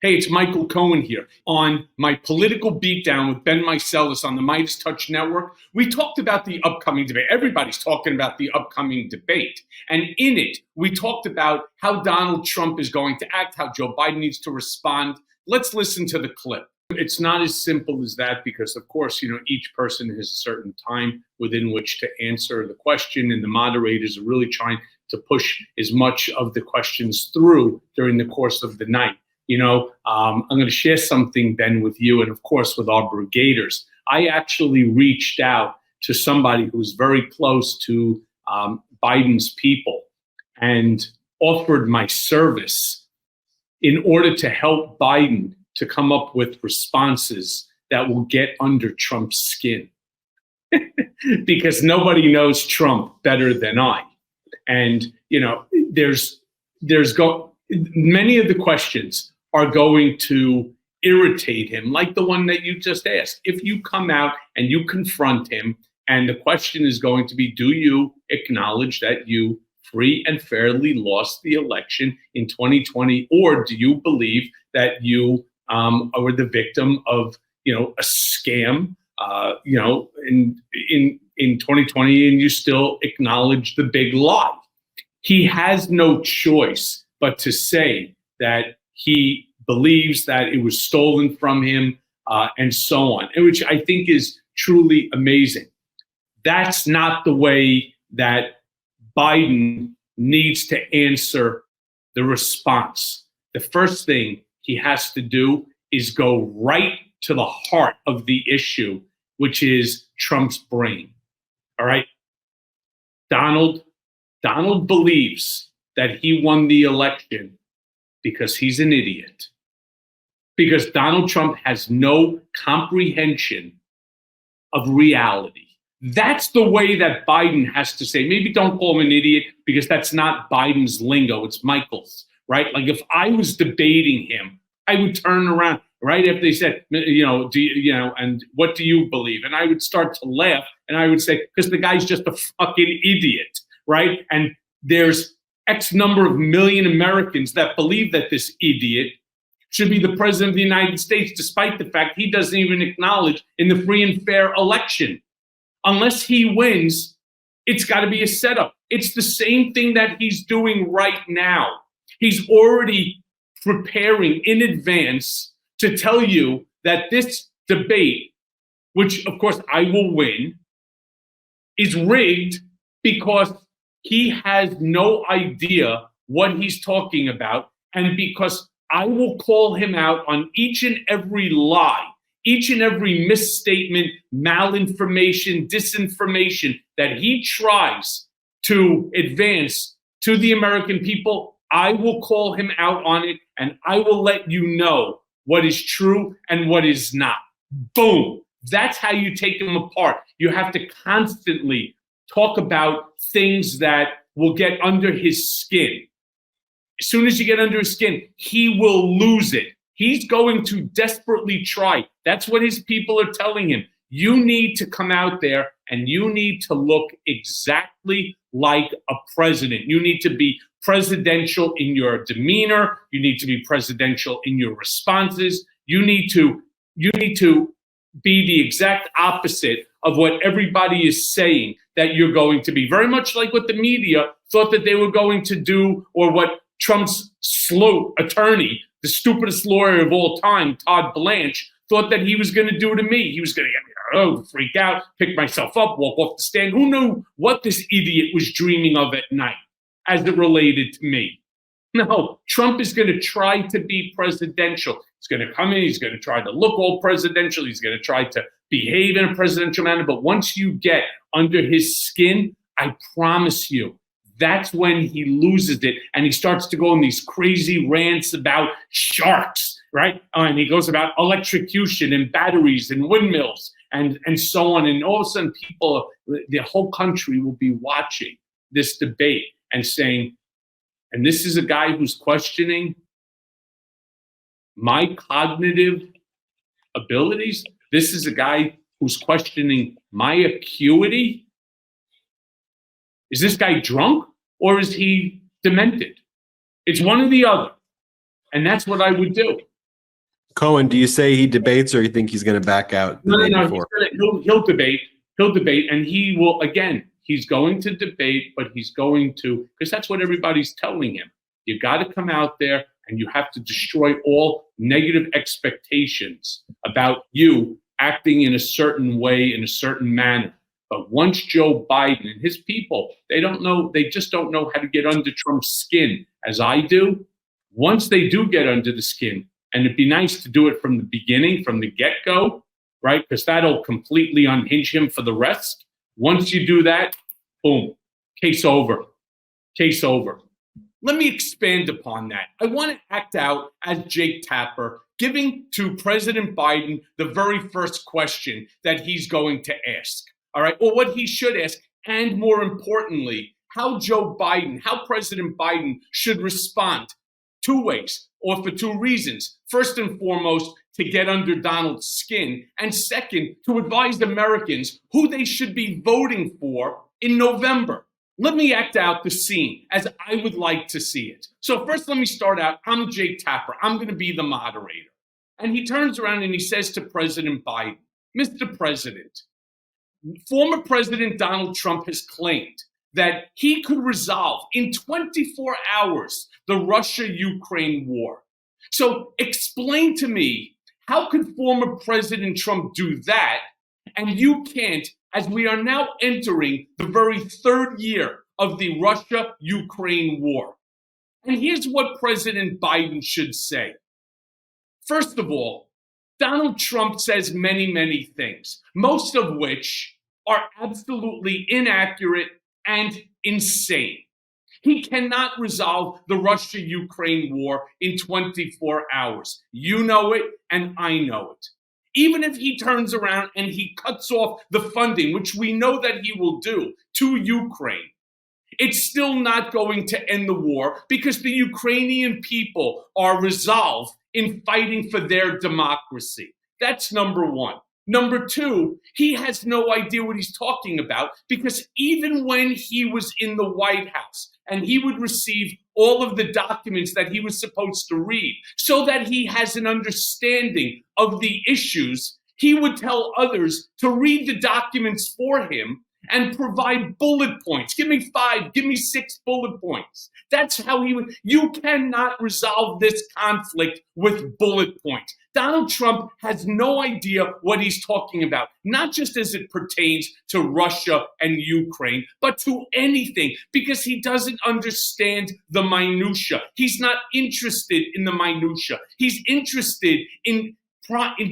Hey, it's Michael Cohen here. On my political beatdown with Ben Meiselas on the Midas Touch Network, we talked about the upcoming debate. Everybody's talking about the upcoming debate. And in it, we talked about how Donald Trump is going to act, how Joe Biden needs to respond. Let's listen to the clip. It's not as simple as that because, of course, each person has a certain time within which to answer the question, and the moderators are really trying to push as much of the questions through during the course of the night. I'm going to share something, Ben, with you and, of course, with our brigaders. I actually reached out to somebody who's very close to Biden's people and offered my service in order to help Biden to come up with responses that will get under Trump's skin. Because nobody knows Trump better than I. And, many of the questions are going to irritate him, like the one that you just asked. If you come out and you confront him, and the question is going to be, do you acknowledge that you free and fairly lost the election in 2020, or do you believe that you were the victim of, a scam, in 2020, and you still acknowledge the big lie? He has no choice but to say that he believes that it was stolen from him, and so on, which I think is truly amazing. That's not the way that Biden needs to answer the response. The first thing he has to do is go right to the heart of the issue, which is Trump's brain. All right. Donald believes that he won the election because he's an idiot. Because Donald Trump has no comprehension of reality. That's the way that Biden has to say. Maybe don't call him an idiot, because that's not Biden's lingo. It's Michael's, right? Like if I was debating him, I would turn around right after they said, and what do you believe? And I would start to laugh, and I would say, because the guy's just a fucking idiot, right? And there's X number of million Americans that believe that this idiot should be the president of the United States, despite the fact he doesn't even acknowledge in the free and fair election. Unless he wins, it's got to be a setup. It's the same thing that he's doing right now. He's already preparing in advance to tell you that this debate, which of course I will win, is rigged because he has no idea what he's talking about, and because I will call him out on each and every lie, each and every misstatement, malinformation, disinformation that he tries to advance to the American people. I will call him out on it, and I will let you know what is true and what is not. Boom. That's how you take him apart. You have to constantly talk about things that will get under his skin. As soon as you get under his skin, he will lose it. He's going to desperately try. That's what his people are telling him. You need to come out there and you need to look exactly like a president. You need to be presidential in your demeanor. You need to be presidential in your responses. You need to be the exact opposite of what everybody is saying that you're going to be. Very much like what the media thought that they were going to do, or what Trump's slow attorney, the stupidest lawyer of all time, Todd Blanche, thought that he was going to do to me. He was going to get me, freak out, pick myself up, walk off the stand. Who knew what this idiot was dreaming of at night as it related to me? No, Trump is going to try to be presidential. He's going to come in, he's going to try to look all presidential, he's going to try to behave in a presidential manner. But once you get under his skin, I promise you, that's when he loses it, and he starts to go on these crazy rants about sharks, right? And he goes about electrocution and batteries and windmills and so on. And all of a sudden, people, the whole country will be watching this debate and saying, and this is a guy who's questioning my cognitive abilities. This is a guy who's questioning my acuity. Is this guy drunk or is he demented? It's one or the other. And that's what I would do. Cohen, do you say he debates, or you think he's going to back out the day before? He'll debate. He'll debate, and he will, again, he's going to debate, but he's going to, because that's what everybody's telling him. You got to come out there and you have to destroy all negative expectations about you acting in a certain way, in a certain manner. But once Joe Biden and his people, they just don't know how to get under Trump's skin as I do. Once they do get under the skin, and it'd be nice to do it from the beginning, from the get-go, right? Because that'll completely unhinge him for the rest. Once you do that, boom, case over. Case over. Let me expand upon that. I want to act out as Jake Tapper, giving to President Biden the very first question that he's going to ask. All right, or what he should ask, and more importantly, how President Biden should respond. Two ways, or for two reasons. First and foremost, to get under Donald's skin, and second, to advise Americans who they should be voting for in November. Let me act out the scene as I would like to see it. So first, let me start out. I'm Jake Tapper. I'm going to be the moderator. And he turns around and he says to President Biden, Mr. President, former President Donald Trump has claimed that he could resolve in 24 hours the Russia-Ukraine war. So explain to me, how could former President Trump do that and you can't, as we are now entering the very third year of the Russia-Ukraine war? And here's what President Biden should say. First of all, Donald Trump says many, many things, most of which are absolutely inaccurate and insane. He cannot resolve the Russia-Ukraine war in 24 hours. You know it, and I know it. Even if he turns around and he cuts off the funding, which we know that he will do, to Ukraine, it's still not going to end the war because the Ukrainian people are resolved in fighting for their democracy. That's number one. Number two, he has no idea what he's talking about because even when he was in the White House and he would receive all of the documents that he was supposed to read so that he has an understanding of the issues, he would tell others to read the documents for him and provide bullet points. Give me 5, give me 6 bullet points. That's how he would. You cannot resolve this conflict with bullet points. Donald Trump has no idea what he's talking about, not just as it pertains to Russia and Ukraine, but to anything, because he doesn't understand the minutia. He's not interested in the minutia. He's interested in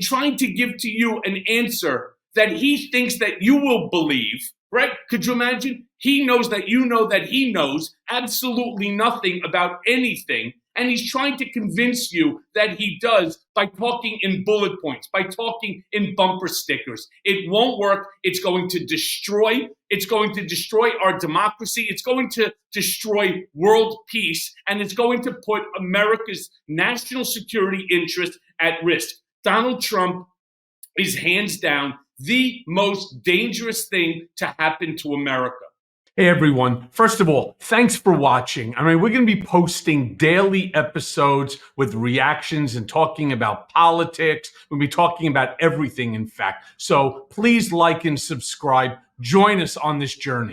trying to give to you an answer that he thinks that you will believe, right? Could you imagine? He knows that you know that he knows absolutely nothing about anything, and he's trying to convince you that he does by talking in bullet points, by talking in bumper stickers. It won't work. It's going to destroy. It's going to destroy our democracy. It's going to destroy world peace, and it's going to put America's national security interest at risk. Donald Trump is hands down the most dangerous thing to happen to America. Hey everyone, first of all, thanks for watching. I mean, we're going to be posting daily episodes with reactions and talking about politics. We'll be talking about everything, in fact. So please like and subscribe. Join us on this journey.